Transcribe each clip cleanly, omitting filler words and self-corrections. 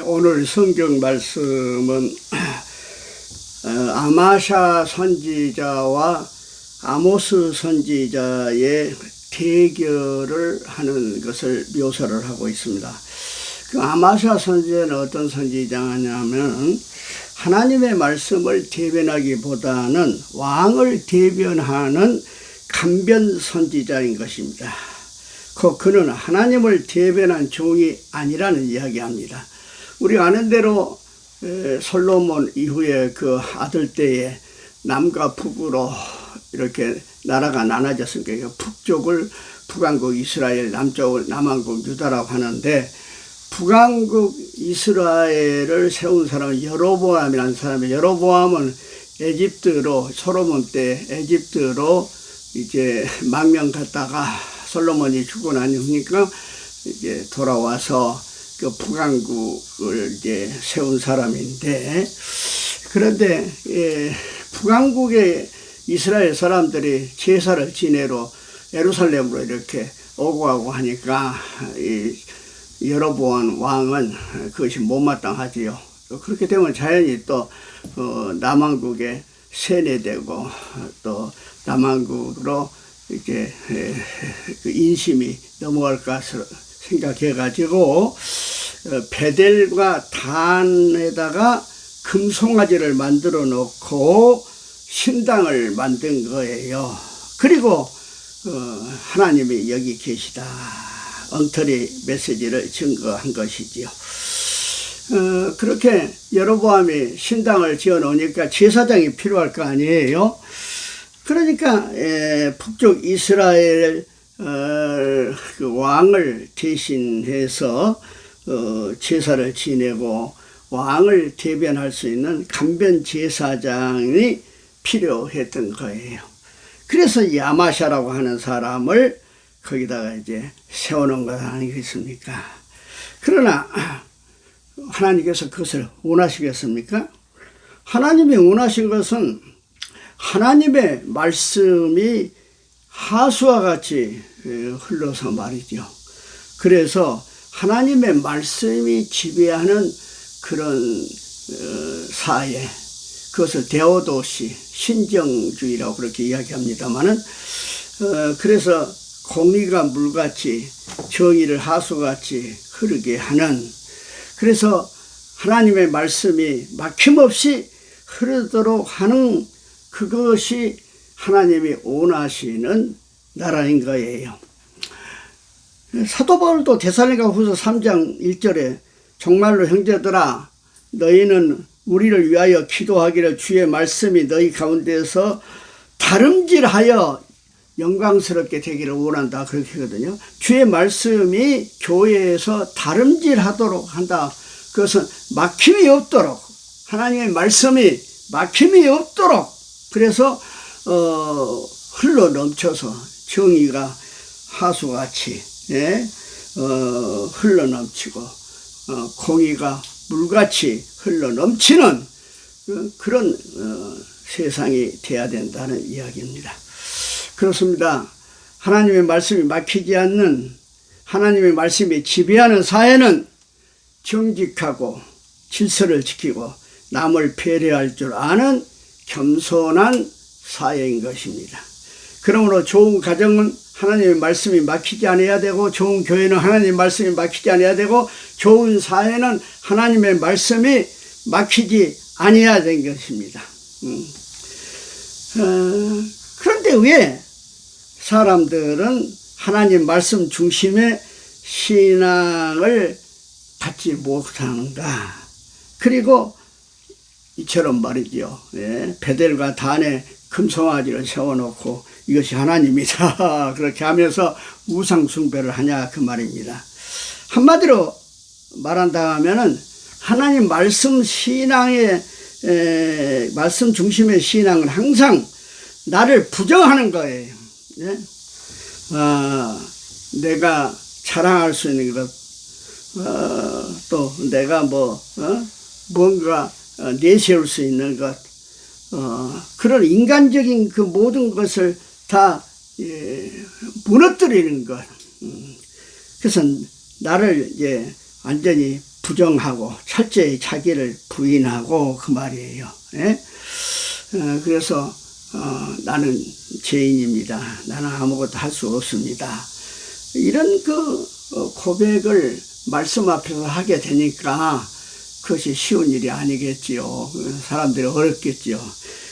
오늘 성경 말씀은 아마샤 선지자와 아모스 선지자의 대결을 하는 것을 묘사를 하고 있습니다. 그 아마샤 선지자는 어떤 선지자냐면 하나님의 말씀을 대변하기보다는 왕을 대변하는 간변 선지자인 것입니다. 그는 하나님을 대변한 종이 아니라는 이야기합니다. 우리가 아는 대로 솔로몬 이후에 그 아들 때에 남과 북으로 이렇게 나라가 나눠졌으니까 북쪽을 북왕국 이스라엘, 남쪽을 남왕국 유다라고 하는데, 북왕국 이스라엘을 세운 사람은 여로보암이라는 사람이에요. 여로보암은 에집트로, 솔로몬 때 에집트로 이제 망명 갔다가 솔로몬이 죽고 난 후니까 이제 돌아와서 그 북왕국을 이제 세운 사람인데, 그런데 북왕국의 이스라엘 사람들이 제사를 지내러 예루살렘으로 이렇게 오고 가고 하니까 이 여로보암 왕은 그것이 못마땅하지요. 그렇게 되면 자연히 또 남왕국에 세뇌되고 또 남왕국으로 이렇게 인심이 넘어갈까 생각해가지고 베델과 단에다가 금송아지를 만들어 놓고 신당을 만든 거예요. 그리고 하나님이 여기 계시다, 엉터리 메시지를 증거한 것이지요. 그렇게 여로보암이 신당을 지어 놓으니까 제사장이 필요할 거 아니에요. 그러니까 북쪽 이스라엘 그 왕을 대신해서 제사를 지내고 왕을 대변할 수 있는 간변 제사장이 필요했던 거예요. 그래서 이 아마샤라고 하는 사람을 거기다가 이제 세워놓은 것 아니겠습니까? 그러나 하나님께서 그것을 원하시겠습니까? 하나님이 원하신 것은 하나님의 말씀이 하수와 같이 흘러서 말이죠. 그래서 하나님의 말씀이 지배하는 그런 사회, 그것을 데오도시, 신정주의라고 그렇게 이야기합니다만은, 그래서 공의가 물같이 정의를 하수같이 흐르게 하는, 그래서 하나님의 말씀이 막힘없이 흐르도록 하는 그것이 하나님이 원하시는 나라인 거예요. 사도 바울도 데살로니가후서 3장 1절에 정말로 형제들아 너희는 우리를 위하여 기도하기를 주의 말씀이 너희 가운데서 다름질하여 영광스럽게 되기를 원한다, 그렇게 하거든요. 주의 말씀이 교회에서 다름질하도록 한다. 그것은 막힘이 없도록, 하나님의 말씀이 막힘이 없도록, 그래서 흘러 넘쳐서 정의가 하수같이 흘러 넘치고 공의가 물같이 흘러 넘치는 그런 세상이 돼야 된다는 이야기입니다. 그렇습니다. 하나님의 말씀이 막히지 않는, 하나님의 말씀이 지배하는 사회는 정직하고 질서를 지키고 남을 배려할 줄 아는 겸손한 사회인 것입니다. 그러므로 좋은 가정은 하나님의 말씀이 막히지 않아야 되고, 좋은 교회는 하나님의 말씀이 막히지 않아야 되고, 좋은 사회는 하나님의 말씀이 막히지 않아야 되는 것입니다. 그런데 왜 사람들은 하나님 말씀 중심의 신앙을 갖지 못하는가? 그리고 이처럼 말이죠. 베델과 단에 금송아지를 세워놓고 이것이 하나님이다 그렇게 하면서 우상 숭배를 하냐 그 말입니다. 한마디로 말한다 하면은 하나님 말씀 신앙의 말씀 중심의 신앙은 항상 나를 부정하는 거예요. 내가 자랑할 수 있는 것, 또 내가 뭔가 내세울 수 있는 것, 그런 인간적인 그 모든 것을 다 무너뜨리는 것. 그래서 나를 이제 완전히 부정하고 철저히 자기를 부인하고 그 말이에요. 예? 그래서 나는 죄인입니다. 나는 아무것도 할 수 없습니다. 이런 그 고백을 말씀 앞에서 하게 되니까 그것이 쉬운 일이 아니겠지요. 사람들이 어렵겠지요.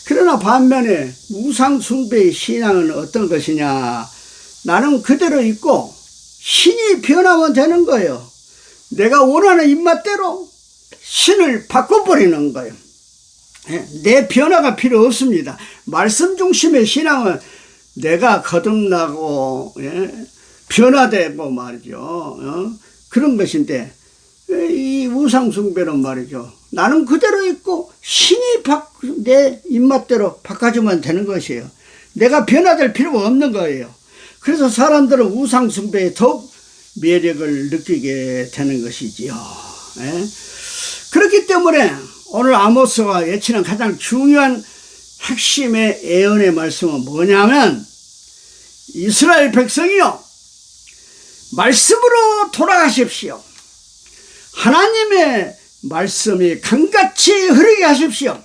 그러나 반면에 우상 숭배의 신앙은 어떤 것이냐? 나는 그대로 있고 신이 변하면 되는 거예요. 내가 원하는 입맛대로 신을 바꿔버리는 거예요. 내 변화가 필요 없습니다. 말씀 중심의 신앙은 내가 거듭나고 변화되고 말이죠. 그런 것인데 이 우상 숭배는 말이죠. 나는 그대로 있고 신이 내 입맛대로 바꿔주면 되는 것이에요. 내가 변화될 필요가 없는 거예요. 그래서 사람들은 우상 숭배에 더욱 매력을 느끼게 되는 것이지요. 그렇기 때문에 오늘 아모스가 예치는 가장 중요한 핵심의 예언의 말씀은 뭐냐면 이스라엘 백성이요 말씀으로 돌아가십시오. 하나님의 말씀이 강같이 흐르게 하십시오.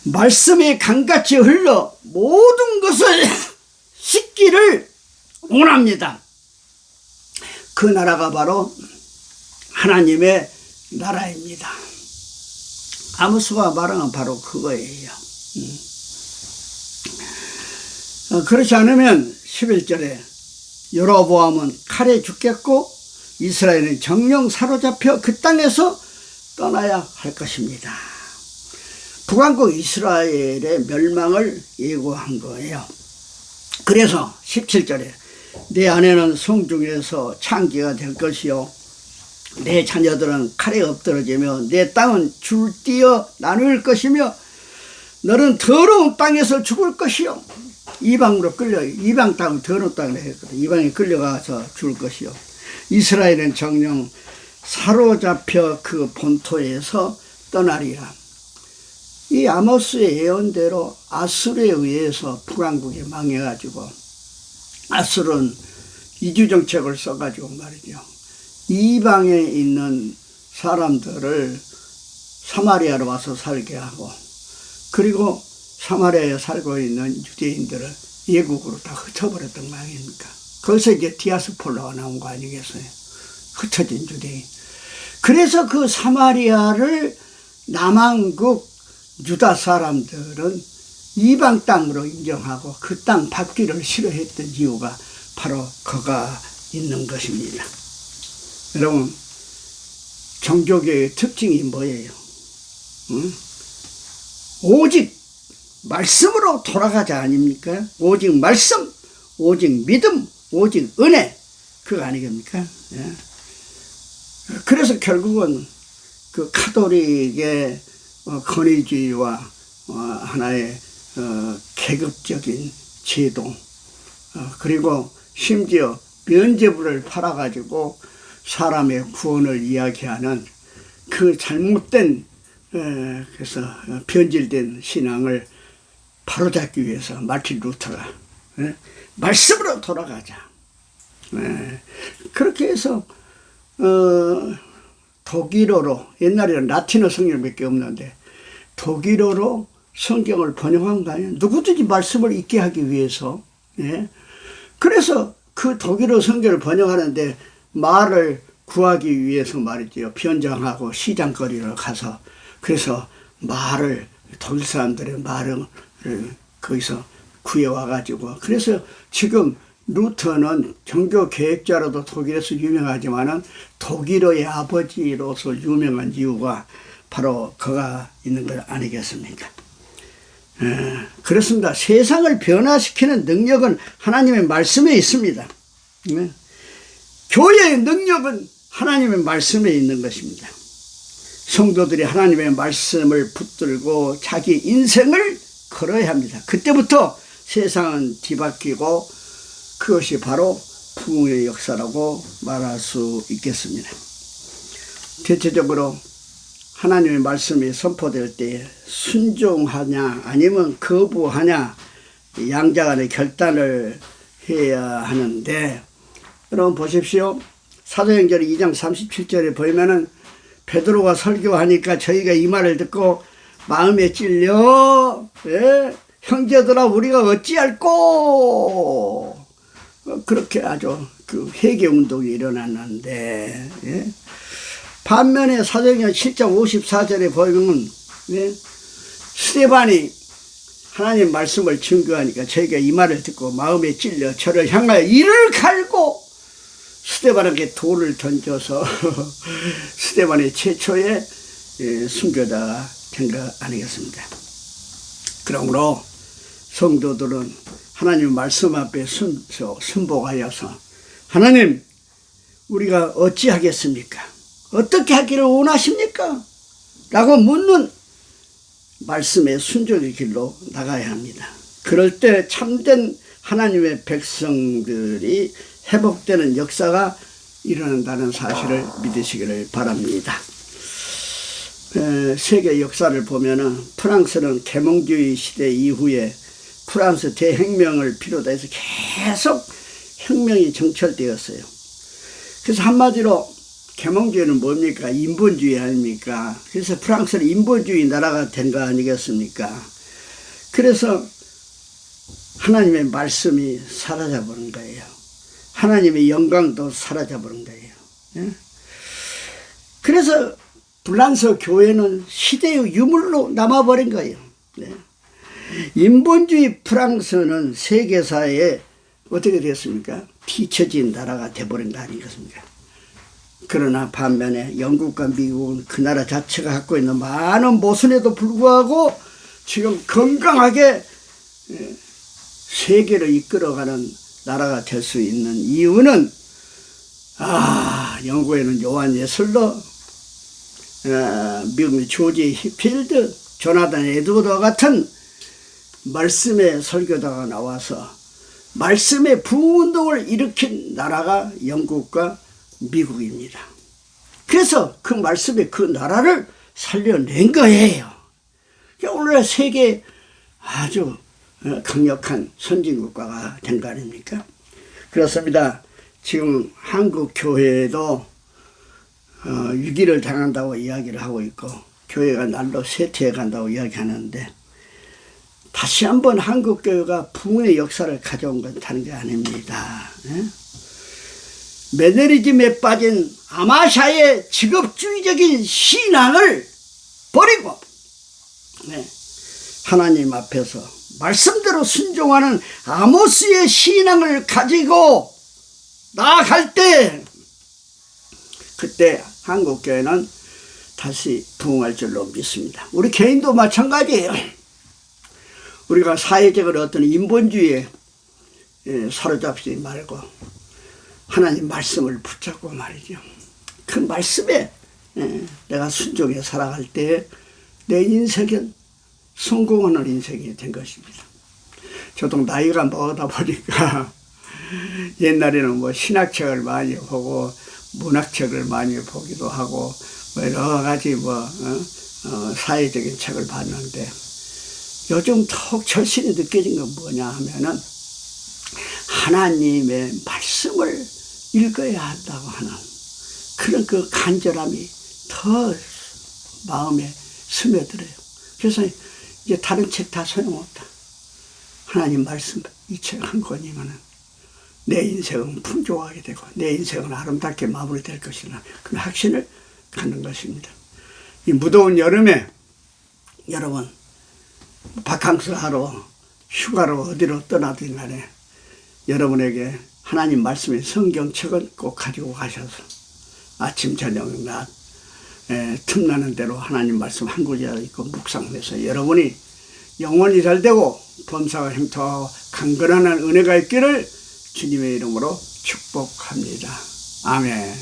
말씀이 강같이 흘러 모든 것을 씻기를 원합니다. 그 나라가 바로 하나님의 나라입니다. 아모스가 말하는 바로 그거예요. 그렇지 않으면 11절에 여로보암은 칼에 죽겠고 이스라엘은 정령 사로잡혀 그 땅에서 떠나야 할 것입니다. 북왕국 이스라엘의 멸망을 예고한 거예요. 그래서 17절에 내 아내는 성중에서 창기가 될 것이요 내 자녀들은 칼에 엎드러지며 내 땅은 줄뛰어 나눌 것이며 너는 더러운 땅에서 죽을 것이요 이방으로 끌려 이방 땅은 더러운 땅을 했거든. 이방에 끌려가서 죽을 것이요 이스라엘은 정령 사로잡혀 그 본토에서 떠나리라. 이 아모스의 예언대로 아수르에 의해서 북왕국이 망해가지고 아수르는 이주정책을 써가지고 말이죠. 이방에 있는 사람들을 사마리아로 와서 살게 하고 그리고 사마리아에 살고 있는 유대인들을 예국으로 다 흩어버렸던 거 아닙니까? 거기서 이제 디아스폴라가 나온 거 아니겠어요? 흩어진 유대인. 그래서 그 사마리아를 남왕국 유다 사람들은 이방 땅으로 인정하고 그 땅 받기를 싫어했던 이유가 바로 그가 있는 것입니다. 여러분, 종교계의 특징이 뭐예요? 응? 오직 말씀으로 돌아가자 아닙니까? 오직 말씀, 오직 믿음, 오직 은혜, 그거 아니겠습니까? 예. 그래서 결국은 그 카톨릭의 권위주의와 하나의 계급적인 제도, 그리고 심지어 면죄부를 팔아가지고 사람의 구원을 이야기하는 그 잘못된 그래서 변질된 신앙을 바로잡기 위해서 마틴 루터가 말씀으로 돌아가자. 그렇게 해서 독일어로 옛날에는 라틴어 성경밖에 없는데 독일어로 성경을 번역한 거 아니에요. 누구든지 말씀을 읽게 하기 위해서. 그래서 그 독일어 성경을 번역하는데 말을 구하기 위해서 말이죠. 변장하고 시장거리를 가서 그래서 말을 독일 사람들의 말을 거기서 구해와가지고 그래서 지금 루터는 종교 계획자로도 독일에서 유명하지만은 독일어의 아버지로서 유명한 이유가 바로 그가 있는 것 아니겠습니까? 그렇습니다. 세상을 변화시키는 능력은 하나님의 말씀에 있습니다. 교회의 능력은 하나님의 말씀에 있는 것입니다. 성도들이 하나님의 말씀을 붙들고 자기 인생을 걸어야 합니다. 그때부터 세상은 뒤바뀌고 그것이 바로 부흥의 역사라고 말할 수 있겠습니다. 대체적으로 하나님의 말씀이 선포될 때 순종하냐 아니면 거부하냐 양자 간의 결단을 해야 하는데 여러분 보십시오. 사도행전 2장 37절에 보면은 베드로가 설교하니까 저희가 이 말을 듣고 마음에 찔려, 예? 형제들아 우리가 어찌할꼬, 그렇게 아주 그 회개 운동이 일어났는데, 예? 반면에 사도행전 7장 54절에 보면, 예? 스데반이 하나님 말씀을 증거하니까 저희가 이 말을 듣고 마음에 찔려 저를 향하여 이를 갈고 스데반에게 돌을 던져서 스데반의 최초의 순교자가 된 거 아니겠습니까? 그러므로 성도들은 하나님 말씀 앞에 순복하여서 하나님 우리가 어찌하겠습니까? 어떻게 하기를 원하십니까? 라고 묻는 말씀의 순종의 길로 나가야 합니다. 그럴 때 참된 하나님의 백성들이 회복되는 역사가 일어난다는 사실을 믿으시기를 바랍니다. 세계 역사를 보면은 프랑스는 계몽주의 시대 이후에 프랑스 대혁명을 비롯해서 계속 혁명이 정철되었어요. 그래서 한마디로 계몽주의는 뭡니까? 인본주의 아닙니까? 그래서 프랑스는 인본주의 나라가 된 거 아니겠습니까? 그래서 하나님의 말씀이 사라져버린 거예요. 하나님의 영광도 사라져버린 거예요. 예? 그래서 불란서 교회는 시대의 유물로 남아버린 거예요. 네. 인본주의 프랑스는 세계사에 어떻게 됐습니까? 뒤처진 나라가 돼버린 거 아니겠습니까? 그러나 반면에 영국과 미국은 그 나라 자체가 갖고 있는 많은 모순에도 불구하고 지금 건강하게 세계를 이끌어가는 나라가 될 수 있는 이유는 영국에는 요한 예슬러, 미국의 조지 히필드, 조나단 에드워드와 같은 말씀의 설교자가 나와서 말씀의 부흥운동을 일으킨 나라가 영국과 미국입니다. 그래서 그 말씀의 그 나라를 살려낸 거예요. 오늘날 세계 아주 강력한 선진국가가 된 거 아닙니까? 그렇습니다. 지금 한국 교회도 위기를 당한다고 이야기를 하고 있고 교회가 날로 쇠퇴해 간다고 이야기하는데 다시 한번 한국 교회가 부흥의 역사를 가져온 건 다른 게 아닙니다. 매너리즘에 빠진 아마샤의 직업주의적인 신앙을 버리고 하나님 앞에서 말씀대로 순종하는 아모스의 신앙을 가지고 나아갈 때 그때 한국교회는 다시 부흥할 줄로 믿습니다. 우리 개인도 마찬가지예요. 우리가 사회적으로 어떤 인본주의에 사로잡지 말고 하나님 말씀을 붙잡고 말이죠. 그 말씀에 내가 순종해 살아갈 때 내 인생은 성공하는 인생이 된 것입니다. 저도 나이가 먹다 보니까 옛날에는 뭐 신학책을 많이 보고 문학책을 많이 보기도 하고 뭐 여러 가지 사회적인 책을 봤는데 요즘 더욱 절실히 느껴진 건 뭐냐 하면은 하나님의 말씀을 읽어야 한다고 하는 그런 그 간절함이 더 마음에 스며들어요. 그래서 이제 다른 책 다 소용없다. 하나님 말씀 이 책 한 권이면은 내 인생은 풍족하게 되고 내 인생은 아름답게 마무리될 것이라는 그런 확신을 갖는 것입니다. 이 무더운 여름에 여러분 바캉스 하러 휴가로 어디로 떠나든 간에 여러분에게 하나님 말씀의 성경책은 꼭 가지고 가셔서 아침 저녁 낮 틈나는 대로 하나님 말씀 한 구절 읽고 묵상해서 여러분이 영혼이 잘되고 범사가 행통하고 강건한 은혜가 있기를 주님의 이름으로 축복합니다. 아멘.